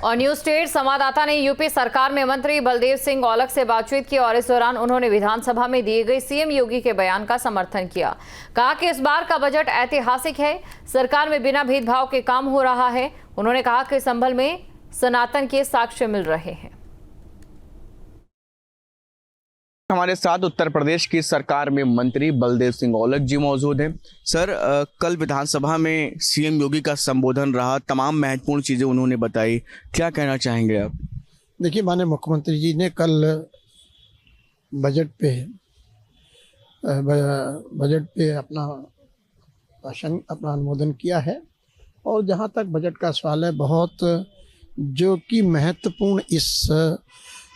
और news state संवाददाता ने यूपी सरकार में मंत्री बलदेव सिंह औलख से बातचीत की और इस दौरान उन्होंने विधानसभा में दिए गए सीएम योगी के बयान का समर्थन किया। कहा कि इस बार का बजट ऐतिहासिक है, सरकार में बिना भेदभाव के काम हो रहा है। उन्होंने कहा कि संभल में सनातन के साक्ष्य मिल रहे हैं। हमारे साथ उत्तर प्रदेश की सरकार में मंत्री बलदेव सिंह औलख जी मौजूद हैं। सर, कल विधानसभा में सीएम योगी का संबोधन रहा, तमाम महत्वपूर्ण चीजें उन्होंने बताई, क्या कहना चाहेंगे आप? देखिए, माननीय मुख्यमंत्री जी ने कल बजट पे अपना भाषण, अपना अनुमोदन किया है। और जहाँ तक बजट का सवाल है, बहुत जो कि महत्वपूर्ण इस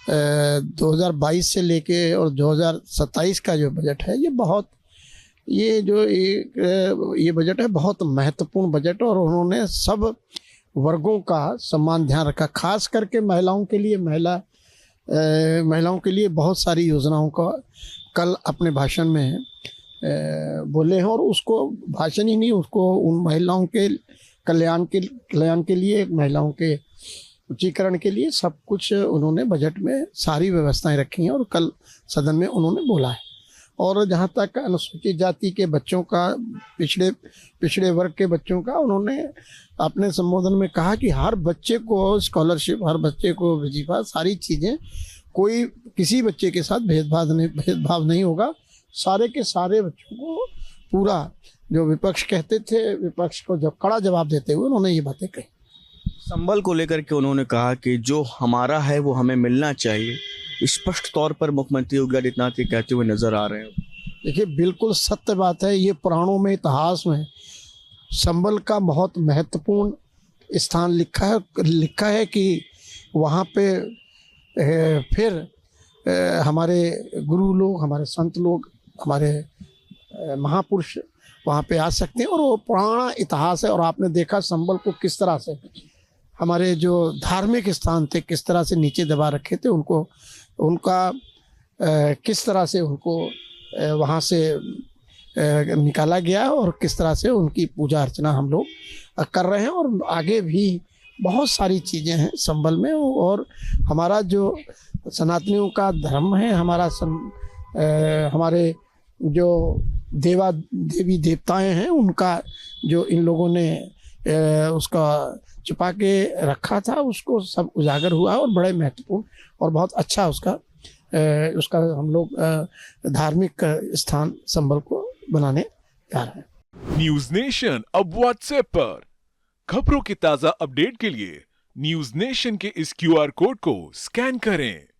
2022 से लेके और 2027 का जो बजट है, ये बजट है बहुत महत्वपूर्ण बजट। और उन्होंने सब वर्गों का सम्मान ध्यान रखा, खास करके महिलाओं के लिए बहुत सारी योजनाओं का कल अपने भाषण में बोले हैं। और उसको भाषण ही नहीं, उसको उन महिलाओं के कल्याण के लिए, महिलाओं के उच्चीकरण के लिए सब कुछ उन्होंने बजट में सारी व्यवस्थाएं रखी हैं और कल सदन में उन्होंने बोला है। और जहाँ तक अनुसूचित जाति के बच्चों का, पिछड़े वर्ग के बच्चों का, उन्होंने अपने संबोधन में कहा कि हर बच्चे को स्कॉलरशिप, हर बच्चे को वजीफा, सारी चीज़ें, कोई किसी बच्चे के साथ भेदभाव नहीं होगा। सारे के सारे बच्चों को पूरा, जो विपक्ष कहते थे, विपक्ष को जब कड़ा जवाब देते हुए उन्होंने ये बातें कही। संबल को लेकर के उन्होंने कहा कि जो हमारा है वो हमें मिलना चाहिए। स्पष्ट तौर पर मुख्यमंत्री योगी आदित्यनाथ कहते हुए नजर आ रहे हैं। देखिए, बिल्कुल सत्य बात है। ये पुराणों में, इतिहास में संबल का बहुत महत्वपूर्ण स्थान लिखा है कि वहाँ पे फिर हमारे गुरु लोग, हमारे संत लोग, हमारे महापुरुष वहाँ पे आ सकते हैं। और वो पुराना इतिहास है। और आपने देखा संबल को किस तरह से हमारे जो धार्मिक स्थान थे, किस तरह से नीचे दबा रखे थे, किस तरह से उनको वहाँ से निकाला गया और किस तरह से उनकी पूजा अर्चना हम लोग कर रहे हैं। और आगे भी बहुत सारी चीज़ें हैं संबल में। और हमारा जो सनातनियों का धर्म है, हमारे जो देवी देवताएं हैं, उनका जो इन लोगों ने उसका छुपा के रखा था, उसको सब उजागर हुआ और बड़े महत्वपूर्ण और बहुत अच्छा उसका हम लोग धार्मिक स्थान संबल को बनाने जा रहे हैं। न्यूज नेशन अब व्हाट्सएप पर खबरों की ताजा अपडेट के लिए न्यूज नेशन के इस QR कोड को स्कैन करें।